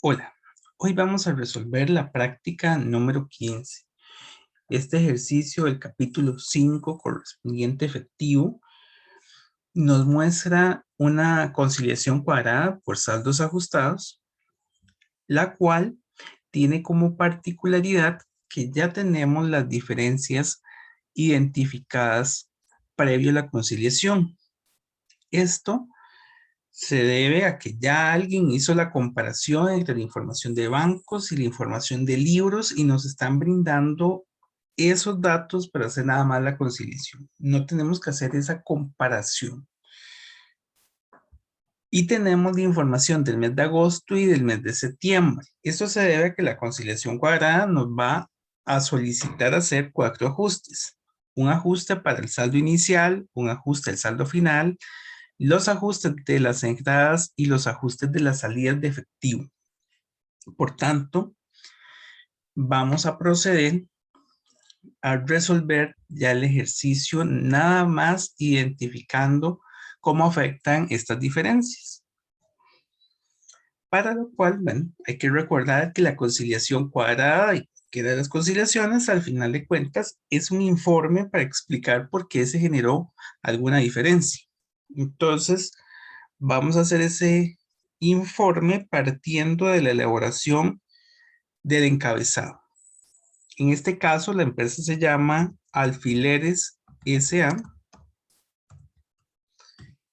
Hola, hoy vamos a resolver la práctica número 15. Este ejercicio del capítulo 5 correspondiente efectivo nos muestra una conciliación cuadrada por saldos ajustados, la cual tiene como particularidad que ya tenemos las diferencias identificadas previo a la conciliación. Esto se debe a que ya alguien hizo la comparación entre la información de bancos y la información de libros y nos están brindando esos datos para hacer nada más la conciliación. No tenemos que hacer esa comparación. Y tenemos la información del mes de agosto y del mes de septiembre. Esto se debe a que la conciliación cuadrada nos va a solicitar hacer 4 ajustes. Un ajuste para el saldo inicial, un ajuste al saldo final, los ajustes de las entradas y los ajustes de las salidas de efectivo. Por tanto, vamos a proceder a resolver ya el ejercicio nada más identificando cómo afectan estas diferencias. Para lo cual, bueno, hay que recordar que la conciliación cuadrada y que de las conciliaciones, al final de cuentas, es un informe para explicar por qué se generó alguna diferencia. Entonces, vamos a hacer ese informe partiendo de la elaboración del encabezado. En este caso, la empresa se llama Alfileres S.A.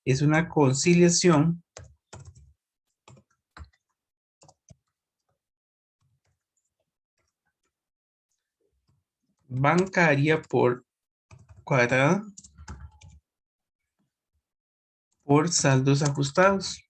Es una conciliación bancaria por cuadrada por saldos ajustados.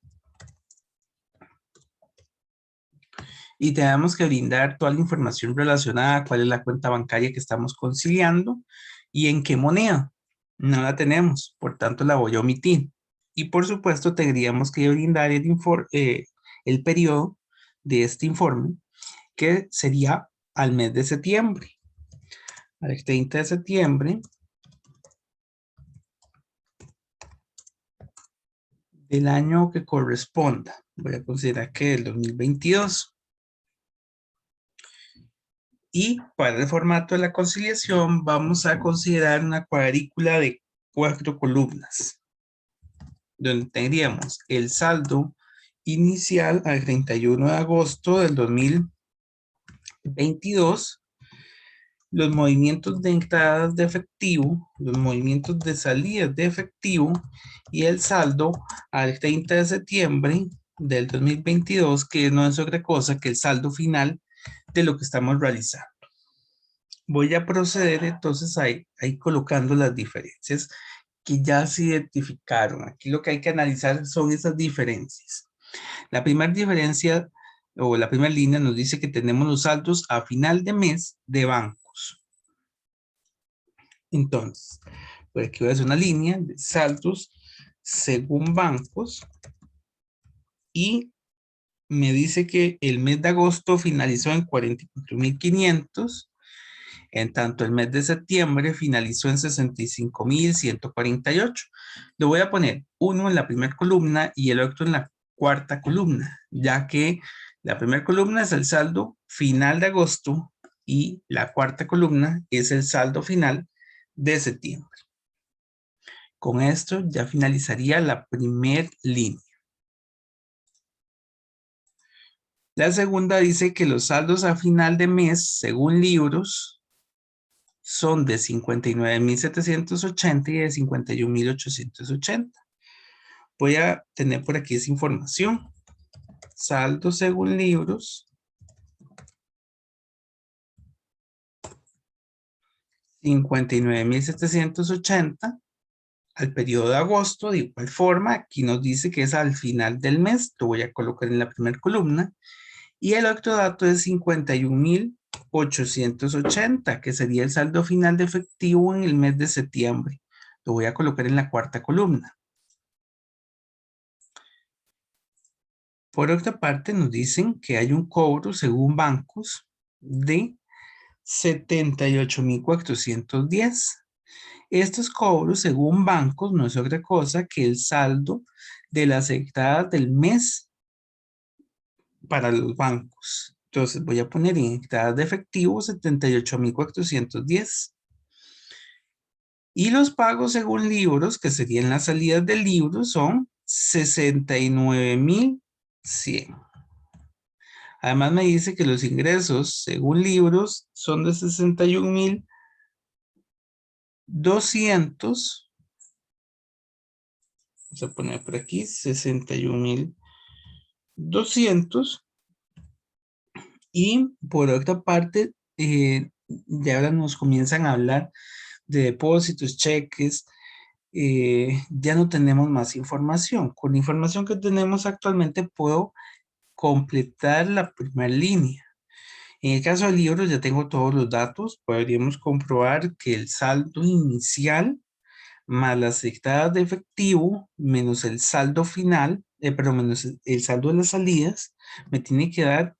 Y tenemos que brindar toda la información relacionada a cuál es la cuenta bancaria que estamos conciliando y en qué moneda. No la tenemos, por tanto la voy a omitir. Y por supuesto tendríamos que brindar el periodo de este informe, que sería al mes de septiembre. Al 30 de septiembre del año que corresponda. Voy a considerar que el 2022. Y para el formato de la conciliación vamos a considerar una cuadrícula de 4 columnas, donde tendríamos el saldo inicial al 31 de agosto del 2022, los movimientos de entradas de efectivo, los movimientos de salidas de efectivo y el saldo al 30 de septiembre del 2022, que no es otra cosa que el saldo final de lo que estamos realizando. Voy a proceder entonces a ir colocando las diferencias que ya se identificaron. Aquí lo que hay que analizar son esas diferencias. La primera diferencia o la primera línea nos dice que tenemos los saldos a final de mes de bancos. Entonces, pues aquí voy a hacer una línea de saldos según bancos y me dice que el mes de agosto finalizó en 44,500. En tanto, el mes de septiembre finalizó en 65,148. Le voy a poner uno en la primera columna y el otro en la cuarta columna, ya que la primera columna es el saldo final de agosto y la cuarta columna es el saldo final de septiembre. Con esto ya finalizaría la primera línea. La segunda dice que los saldos a final de mes, según libros, son de 59,780 y de 51,880. Voy a tener por aquí esa información. Saldo según libros. 59,780 al periodo de agosto. De igual forma, aquí nos dice que es al final del mes. Lo voy a colocar en la primera columna. Y el otro dato es 51,880, que sería el saldo final de efectivo en el mes de septiembre. Lo voy a colocar en la cuarta columna. Por otra parte, nos dicen que hay un cobro según bancos de 78,410. Estos cobros según bancos no es otra cosa que el saldo de las entradas del mes para los bancos. Entonces voy a poner en entradas de efectivo 78,410. Y los pagos según libros, que serían las salidas del libro, son 69,100. Además me dice que los ingresos según libros son de 61,200. Vamos a poner por aquí 61,200. Y por otra parte, ya ahora nos comienzan a hablar de depósitos, cheques. Ya no tenemos más información. Con la información que tenemos actualmente puedo completar la primera línea. En el caso del libro ya tengo todos los datos. Podríamos comprobar que el saldo inicial más las entradas de efectivo menos el saldo final, perdón, menos el saldo de las salidas, me tiene que dar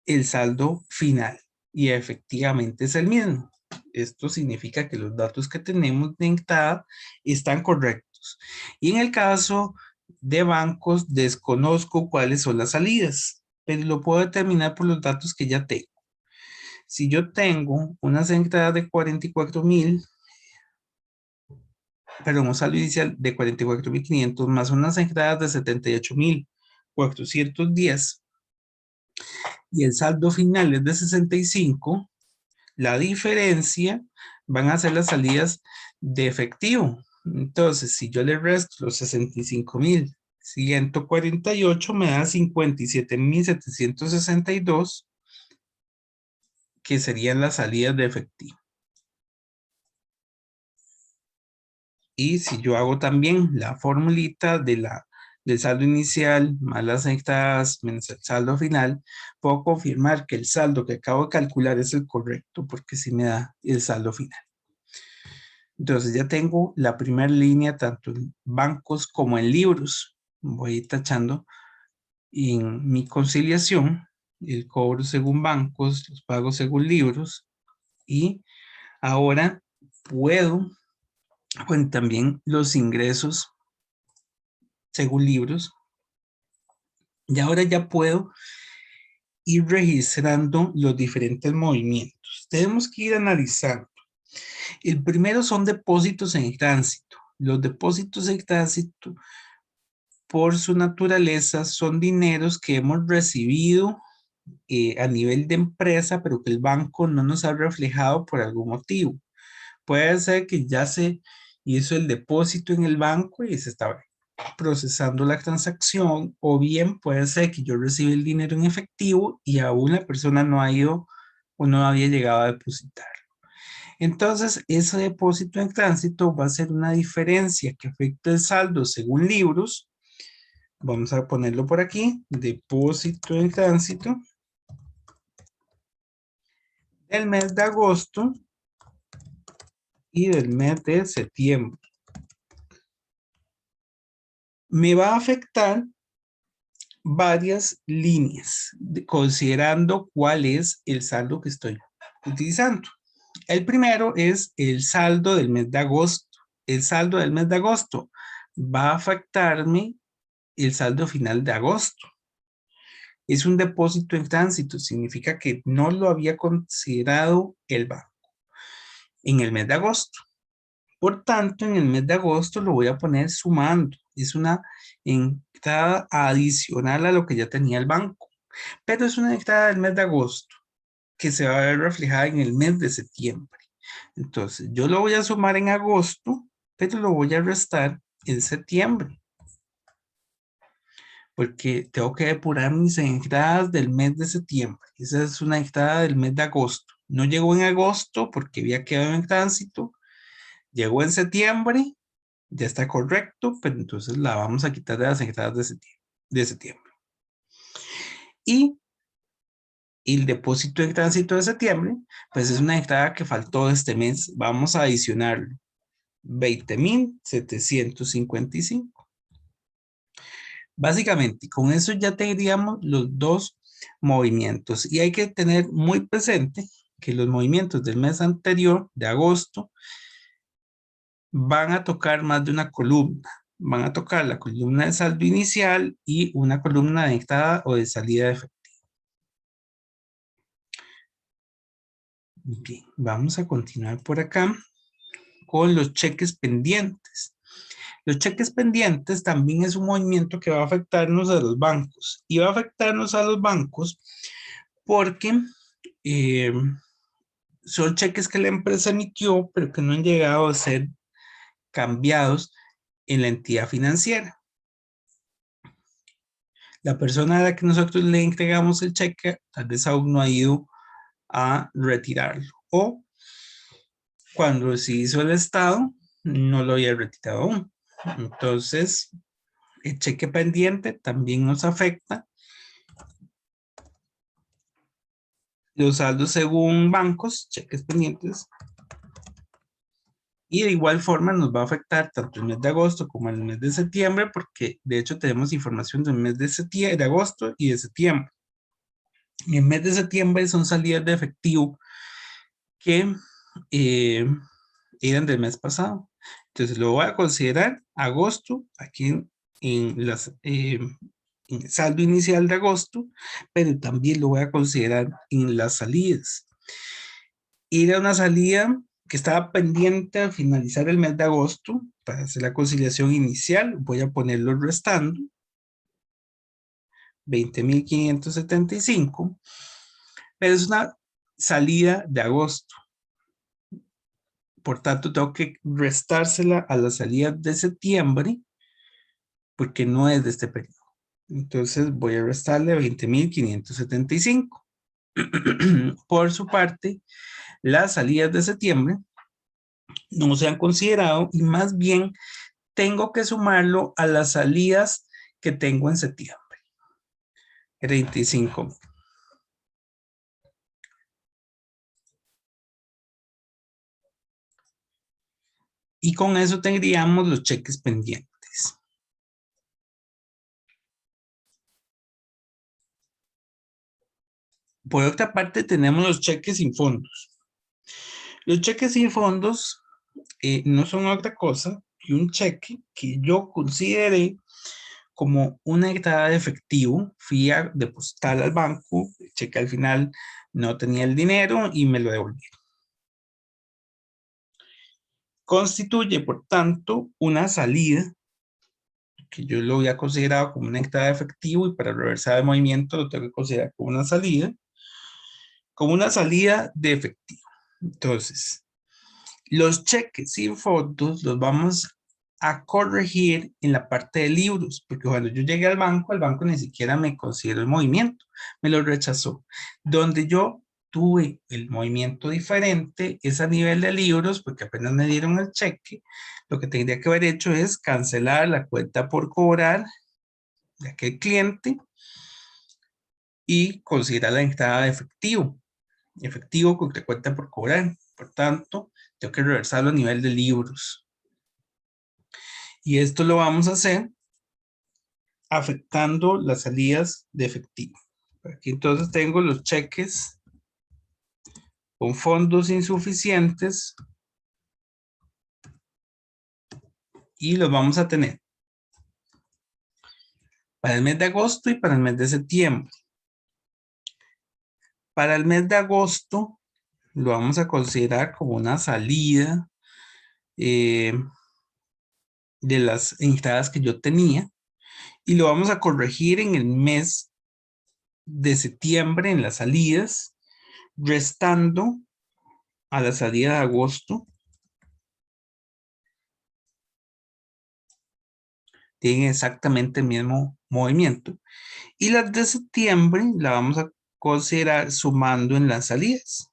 el saldo final. Y efectivamente es el mismo. Esto significa que los datos que tenemos de entrada están correctos. Y en el caso de bancos, desconozco cuáles son las salidas, pero lo puedo determinar por los datos que ya tengo. Si yo tengo unas entradas de 44,000, perdón, un saldo inicial de 44,500 más unas entradas de 78,410 y el saldo final es de 65, la diferencia van a ser las salidas de efectivo. Entonces, si yo le resto los 65,148, me da 57,762, que serían las salidas de efectivo. Y si yo hago también la formulita del saldo inicial más las entradas menos el saldo final, puedo confirmar que el saldo que acabo de calcular es el correcto porque sí me da el saldo final. Entonces ya tengo la primera línea tanto en bancos como en libros. Voy a ir tachando en mi conciliación el cobro según bancos, los pagos según libros, y ahora puedo, bueno, también los ingresos según libros, y ahora ya puedo ir registrando los diferentes movimientos. Tenemos que ir analizando. El primero son depósitos en tránsito. Los depósitos en tránsito, por su naturaleza, son dineros que hemos recibido a nivel de empresa, pero que el banco no nos ha reflejado por algún motivo. Puede ser que ya se hizo el depósito en el banco y se está procesando la transacción, o bien puede ser que yo recibí el dinero en efectivo y aún la persona no ha ido o no había llegado a depositar. Entonces, ese depósito en tránsito va a ser una diferencia que afecta el saldo según libros. Vamos a ponerlo por aquí, depósito en tránsito del mes de agosto y del mes de septiembre. Me va a afectar varias líneas, considerando cuál es el saldo que estoy utilizando. El primero es el saldo del mes de agosto. El saldo del mes de agosto va a afectarme el saldo final de agosto. Es un depósito en tránsito, significa que no lo había considerado el banco en el mes de agosto. Por tanto, en el mes de agosto lo voy a poner sumando. Es una entrada adicional a lo que ya tenía el banco, pero es una entrada del mes de agosto que se va a ver reflejada en el mes de septiembre. Entonces, yo lo voy a sumar en agosto, pero lo voy a restar en septiembre, porque tengo que depurar mis entradas del mes de septiembre. Esa es una entrada del mes de agosto. No llegó en agosto porque había quedado en tránsito, llegó en septiembre, ya está correcto, pero entonces la vamos a quitar de las entradas de septiembre. Y el depósito de tránsito de septiembre, pues es una entrada que faltó este mes. Vamos a adicionarlo. 20,755. Básicamente, con eso ya tendríamos los dos movimientos. Y hay que tener muy presente que los movimientos del mes anterior, de agosto, van a tocar más de una columna. Van a tocar la columna de saldo inicial y una columna de entrada o de salida de efectivo. Bien, vamos a continuar por acá con los cheques pendientes. Los cheques pendientes también es un movimiento que va a afectarnos a los bancos. Y va a afectarnos a los bancos porque eh, son cheques que la empresa emitió, pero que no han llegado a ser cambiados en la entidad financiera. La persona a la que nosotros le entregamos el cheque tal vez aún no ha ido a retirarlo. O cuando se hizo el estado, no lo había retirado aún. Entonces, el cheque pendiente también nos afecta. Los saldos según bancos, cheques pendientes. Y de igual forma nos va a afectar tanto el mes de agosto como el mes de septiembre, porque de hecho tenemos información del mes de agosto y de septiembre. En el mes de septiembre son salidas de efectivo que eh, eran del mes pasado. Entonces lo voy a considerar agosto aquí en el saldo inicial de agosto, pero también lo voy a considerar en las salidas. Era una salida que estaba pendiente al finalizar el mes de agosto para hacer la conciliación inicial. Voy a ponerlo restando 20,575, pero es una salida de agosto. Por tanto, tengo que restársela a la salida de septiembre porque no es de este periodo. Entonces voy a restarle 20,575. Por su parte, las salidas de septiembre no se han considerado y más bien tengo que sumarlo a las salidas que tengo en septiembre. 35. Y con eso tendríamos los cheques pendientes. Por otra parte, tenemos los cheques sin fondos. Los cheques sin fondos no son otra cosa que un cheque que yo consideré como una entrada de efectivo. Fui a depositar al banco, el cheque al final no tenía el dinero y me lo devolvieron. Constituye, por tanto, una salida que yo lo había considerado como una entrada de efectivo y para reversar el movimiento lo tengo que considerar como una salida de efectivo. Entonces, los cheques sin fondos los vamos a corregir en la parte de libros, porque cuando yo llegué al banco, el banco ni siquiera me consideró el movimiento, me lo rechazó. Donde yo tuve el movimiento diferente es a nivel de libros, porque apenas me dieron el cheque, lo que tendría que haber hecho es cancelar la cuenta por cobrar de aquel cliente y considerar la entrada de efectivo con que cuenta por cobrar. Por tanto, tengo que reversarlo a nivel de libros. Y esto lo vamos a hacer afectando las salidas de efectivo. Aquí entonces tengo los cheques con fondos insuficientes y los vamos a tener para el mes de agosto y para el mes de septiembre. Para el mes de agosto lo vamos a considerar como una salida de las entradas que yo tenía y lo vamos a corregir en el mes de septiembre en las salidas, restando a la salida de agosto. Tienen exactamente el mismo movimiento. Y las de septiembre la vamos a considerar sumando en las salidas.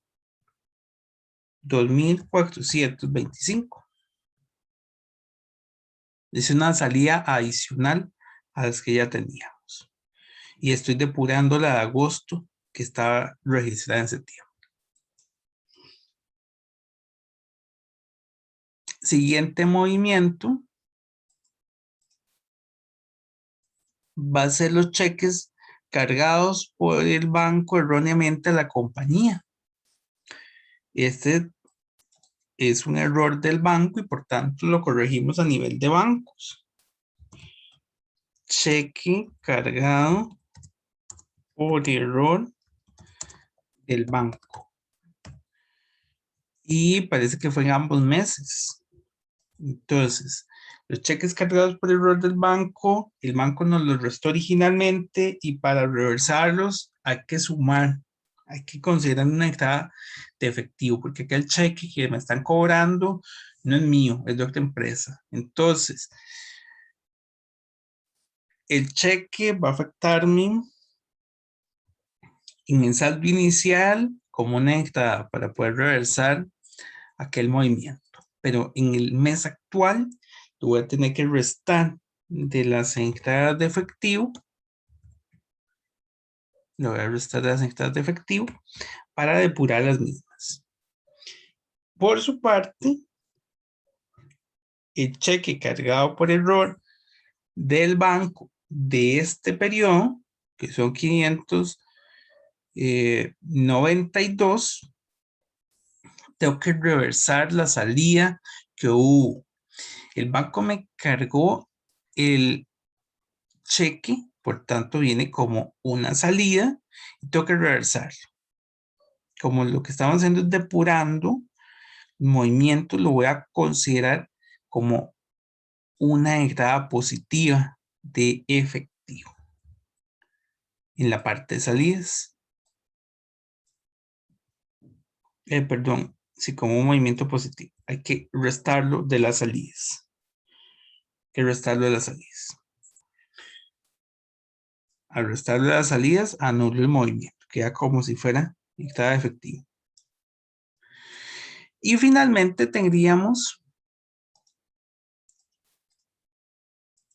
2,425. Es una salida adicional a las que ya teníamos. Y estoy depurando la de agosto que estaba registrada en septiembre. Siguiente movimiento va a ser los cheques cargados por el banco erróneamente a la compañía. Este es un error del banco y por tanto lo corregimos a nivel de bancos. Cheque cargado por error del banco. y parece que fue en ambos meses. Entonces, los cheques cargados por error del banco, el banco nos los restó originalmente y para reversarlos hay que sumar, hay que considerar una entrada de efectivo, porque aquel cheque que me están cobrando no es mío, es de otra empresa. Entonces, el cheque va a afectarme en el saldo inicial como una entrada para poder reversar aquel movimiento. Pero en el mes actual, lo voy a tener que restar de las entradas de efectivo. Lo voy a restar de las entradas de efectivo para depurar las mismas. Por su parte, el cheque cargado por error del banco de este periodo, que son 592, tengo que reversar la salida que hubo. El banco me cargó el cheque, por tanto viene como una salida y tengo que reversarlo. Como lo que estamos haciendo es depurando movimiento, lo voy a considerar como una entrada positiva de efectivo en la parte de salidas. Perdón, sí, como un movimiento positivo. Hay que restarlo de las salidas. Al restarlo de las salidas, anulo el movimiento. Queda como si fuera entrada de efectivo. Y finalmente tendríamos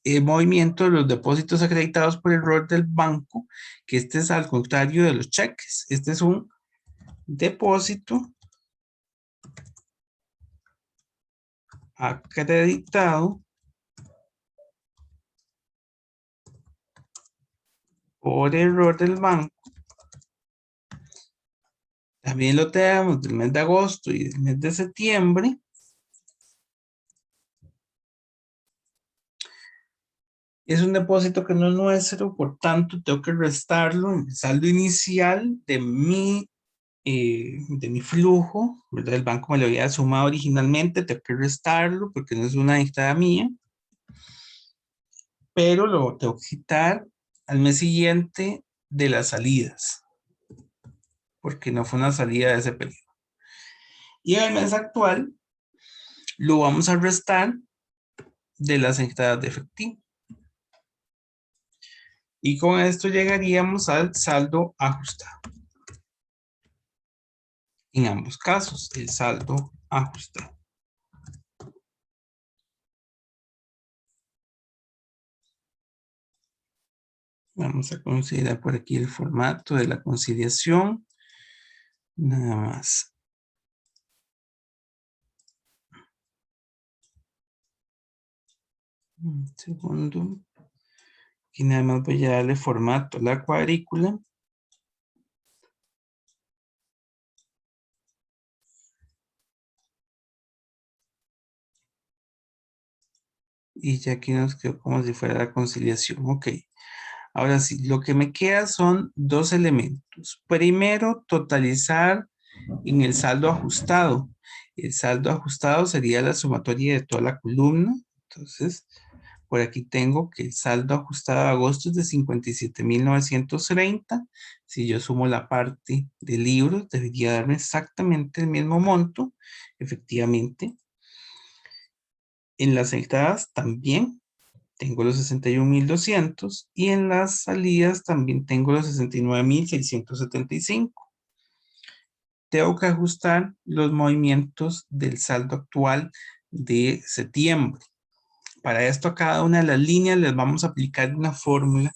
el movimiento de los depósitos acreditados por error del banco, que este es al contrario de los cheques. Este es un depósito acreditado por error del banco. También lo tenemos del mes de agosto y del mes de septiembre. Es un depósito que no es nuestro, por tanto tengo que restarlo en el saldo inicial de mi flujo, ¿verdad? El banco me lo había sumado originalmente, tengo que restarlo porque no es una entrada mía, pero lo tengo que quitar al mes siguiente de las salidas, porque no fue una salida de ese periodo. Y en el mes actual lo vamos a restar de las entradas de efectivo. Y con esto llegaríamos al saldo ajustado. En ambos casos, el saldo ajustado. Vamos a considerar por aquí el formato de la conciliación. Nada más. Un segundo. Y nada más voy a darle formato a la cuadrícula. Y ya aquí nos quedó como si fuera la conciliación. Ok. Ahora sí, lo que me queda son dos elementos. Primero, totalizar en el saldo ajustado. El saldo ajustado sería la sumatoria de toda la columna. Entonces, por aquí tengo que el saldo ajustado de agosto es de 57.930. Si yo sumo la parte de libros, debería darme exactamente el mismo monto. Efectivamente, en las entradas también tengo los 61.200 y en las salidas también tengo los 69.675. Tengo que ajustar los movimientos del saldo actual de septiembre. Para esto a cada una de las líneas les vamos a aplicar una fórmula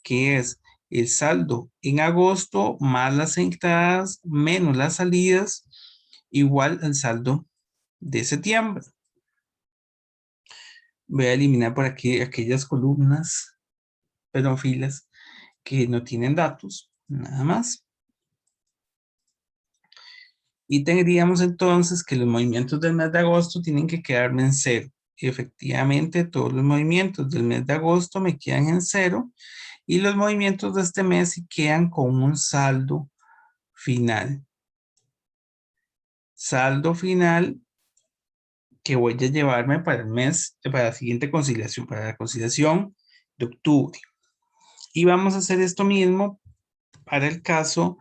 que es el saldo en agosto más las entradas menos las salidas igual al saldo de septiembre. Voy a eliminar por aquí aquellas columnas, perdón, filas que no tienen datos, nada más. Y tendríamos entonces que los movimientos del mes de agosto tienen que quedarme en cero. Efectivamente, todos los movimientos del mes de agosto me quedan en cero y los movimientos de este mes quedan con un saldo final saldo final que voy a llevarme para el mes, para la siguiente conciliación, para la conciliación de octubre. Y vamos a hacer esto mismo para el caso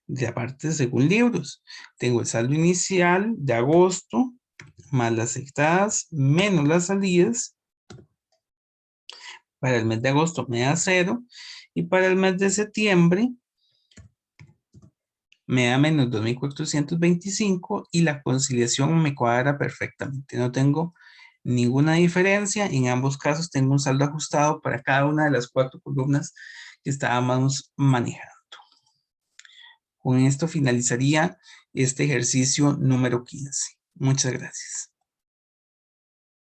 de la parte según libros. Tengo el saldo inicial de agosto, más las entradas, menos las salidas. Para el mes de agosto me da 0. Y para el mes de septiembre me da menos 2.425 y la conciliación me cuadra perfectamente. No tengo ninguna diferencia. En ambos casos tengo un saldo ajustado para cada una de las 4 columnas que estábamos manejando. Con esto finalizaría este ejercicio número 15. Muchas gracias.